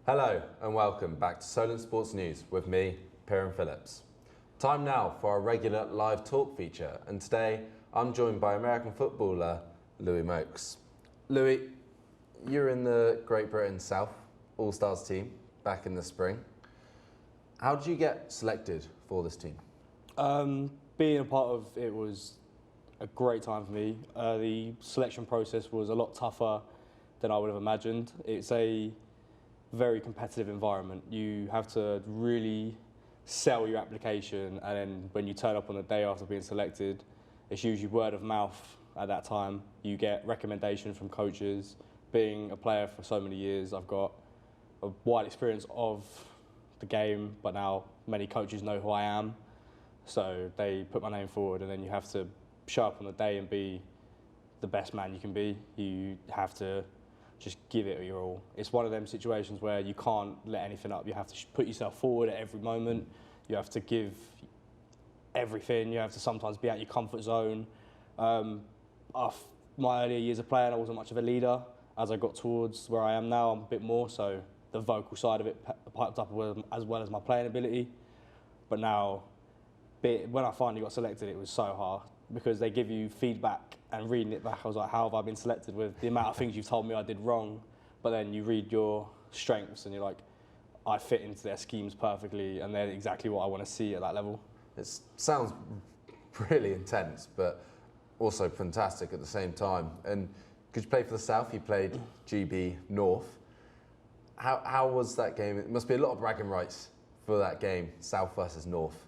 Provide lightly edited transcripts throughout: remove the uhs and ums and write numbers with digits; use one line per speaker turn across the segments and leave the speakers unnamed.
Hello and welcome back to Solent Sports News with me, Piran Phillips. Time now for our regular live talk feature, and today I'm joined by American footballer Louis Mokes. Louis, you're in the Great Britain South All-Stars team back in the spring. How did you get selected for this team?
Being a part of it was a great time for me. The selection process was a lot tougher than I would have imagined. It's a very competitive environment. You have to really sell your application, and then when you turn up on the day after being selected, it's usually word of mouth at that time. You get recommendations from coaches. Being a player for so many years, I've got a wide experience of the game, but now many coaches know who I am, so they put my name forward, and then you have to show up on the day and be the best man you can be. You have to just give it your all. It's one of them situations where you can't let anything up. You have to put yourself forward at every moment. You have to give everything. You have to sometimes be out your comfort zone. My earlier years of playing, I wasn't much of a leader. As I got towards where I am now, I'm a bit more, so the vocal side of it piped up as well as my playing ability. But now, when I finally got selected, it was so hard because they give you feedback, and reading it back, I was like, how have I been selected with the amount of things you've told me I did wrong? But then you read your strengths and you're like, I fit into their schemes perfectly, and they're exactly what I want to see at that level.
It sounds really intense, but also fantastic at the same time. And because you played for the South, you played GB North. How was that game? It must be a lot of bragging rights for that game, South versus North.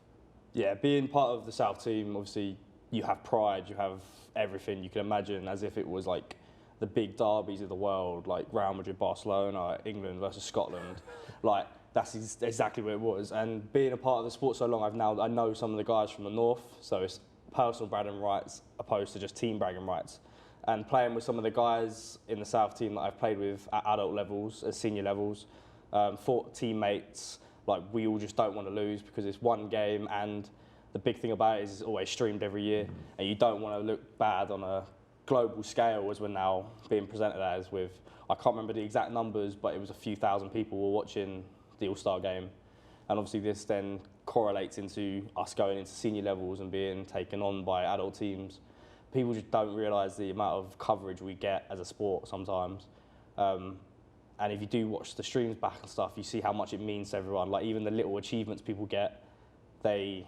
Yeah, being part of the South team, obviously, you have pride, you have everything you can imagine, as if it was like the big derbies of the world, like Real Madrid, Barcelona, England versus Scotland. Like, that's exactly what it was. And being a part of the sport so long, I know some of the guys from the North, so it's personal bragging rights opposed to just team bragging rights. And playing with some of the guys in the South team that I've played with at adult levels, at senior levels, for teammates, like, we all just don't want to lose because it's one game, and the big thing about it is it's always streamed every year, and you don't want to look bad on a global scale as we're now being presented as with, I can't remember the exact numbers, but it was a few thousand people were watching the All-Star game. And obviously this then correlates into us going into senior levels and being taken on by adult teams. People just don't realise the amount of coverage we get as a sport sometimes. And if you do watch the streams back and stuff, you see how much it means to everyone. Like, even the little achievements people get, they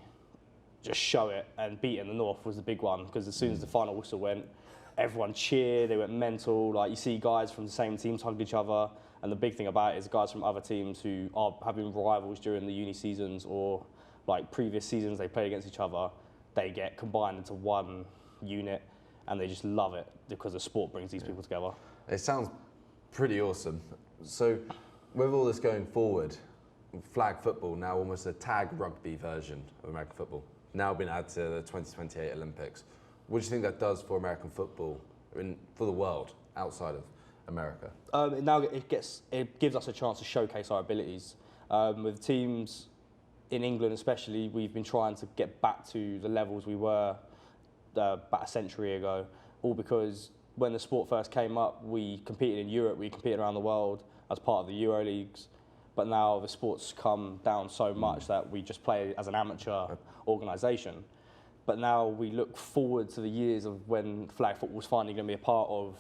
just show it. And beating the North was the big one, because as soon as the final whistle went, everyone cheered, they went mental. Like, you see guys from the same teams hug each other. And the big thing about it is guys from other teams who have been rivals during the uni seasons or like previous seasons they play against each other, they get combined into one unit, and they just love it because the sport brings these people together.
It sounds pretty awesome. So with all this going forward, flag football, now almost a tag rugby version of American football, now being added to the 2028 Olympics. What do you think that does for American football, for the world outside of America?
It gives us a chance to showcase our abilities. With teams in England especially, we've been trying to get back to the levels we were about a century ago, all because when the sport first came up, we competed in Europe, we competed around the world as part of the Euro Leagues, but now the sport's come down so much that we just play as an amateur organisation. But now we look forward to the years of when flag football's finally going to be a part of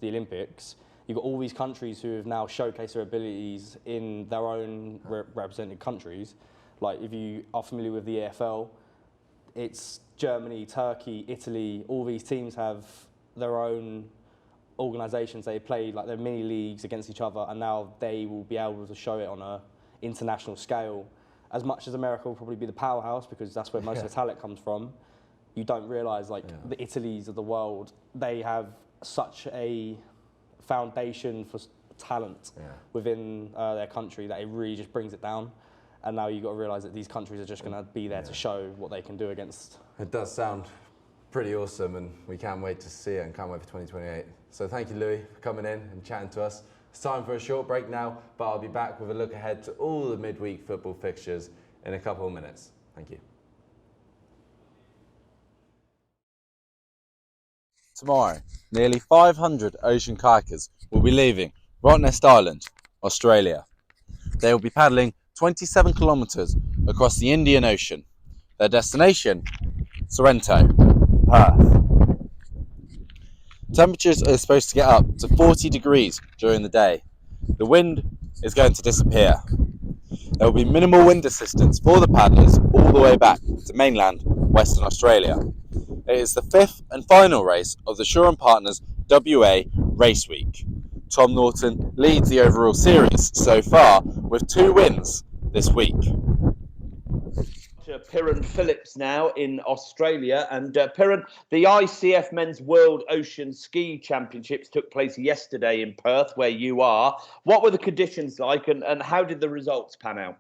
the Olympics. You've got all these countries who have now showcased their abilities in their own represented countries. Like, if you are familiar with the EFL, it's Germany, Turkey, Italy, all these teams have their own organisations. They play like their mini leagues against each other, and now they will be able to show it on an international scale. As much as America will probably be the powerhouse because that's where most of the talent comes from, you don't realise the Italys of the world, they have such a foundation for talent within their country that it really just brings it down. And now you've got to realise that these countries are just going to be there to show what they can do against.
It does sound pretty awesome, and we can't wait to see it and can't wait for 2028. So thank you, Louis, for coming in and chatting to us. It's time for a short break now, but I'll be back with a look ahead to all the midweek football fixtures in a couple of minutes. Thank you.
Tomorrow, nearly 500 ocean kayakers will be leaving Rottnest Island, Australia. They will be paddling 27 kilometres across the Indian Ocean. Their destination, Sorrento, Perth. Temperatures are supposed to get up to 40 degrees during the day. The wind is going to disappear. There will be minimal wind assistance for the paddlers all the way back to mainland Western Australia. It is the fifth and final race of the Shaw and Partners WA Race Week. Tom Norton leads the overall series so far with 2 wins this week.
To Piran Phillips now in Australia, and Piran, the ICF Men's World Ocean Ski Championships took place yesterday in Perth, where you are. What were the conditions like, and how did the results pan out?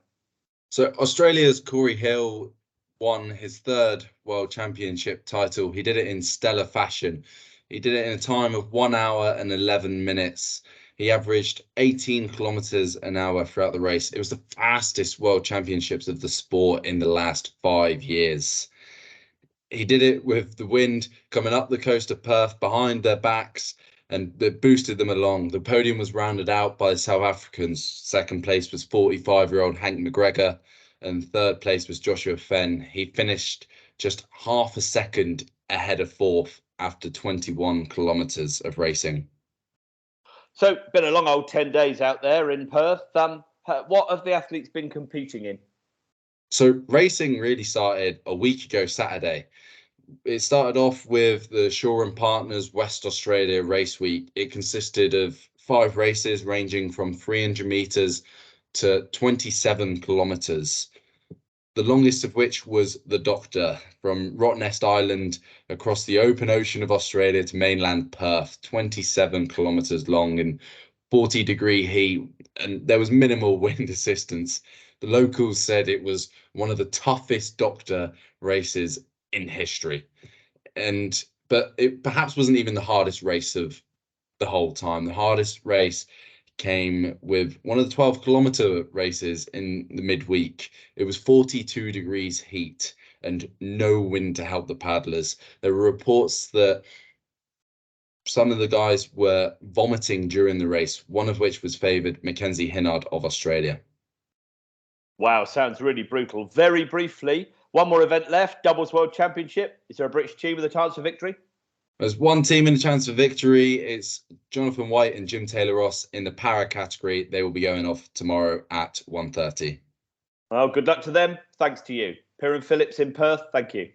So Australia's Corey Hill won his 3rd World Championship title. He did it in stellar fashion. He did it in a time of 1 hour and 11 minutes. He averaged 18 kilometers an hour throughout the race. It was the fastest World Championships of the sport in the last 5 years. He did it with the wind coming up the coast of Perth behind their backs, and it boosted them along. The podium was rounded out by the South Africans. 2nd place was 45-year-old Hank McGregor, and 3rd place was Joshua Fenn. He finished just half a second ahead of 4th after 21 kilometers of racing.
So, been a long old 10 days out there in Perth. What have the athletes been competing in?
So racing really started a week ago Saturday. It started off with the Shaw and Partners West Australia Race Week. It consisted of 5 races ranging from 300 meters to 27 kilometers. The longest of which was the Doctor from Rottnest Island across the open ocean of Australia to mainland Perth, 27 kilometers long in 40-degree heat, and there was minimal wind assistance. The locals said it was one of the toughest Doctor races in history. But it perhaps wasn't even the hardest race of the whole time. The hardest race came with one of the 12-kilometer races in the midweek. It was 42 degrees heat and no wind to help the paddlers. There were reports that some of the guys were vomiting during the race, one of which was favoured Mackenzie Hinnard of Australia.
Wow, sounds really brutal. Very briefly, one more event left, Doubles World Championship. Is there a British team with a chance for victory?
There's one team in a chance for victory. It's Jonathan White and Jim Taylor-Ross in the para category. They will be going off tomorrow at 1:30.
Well, good luck to them. Thanks to you. Piran Phillips in Perth, thank you.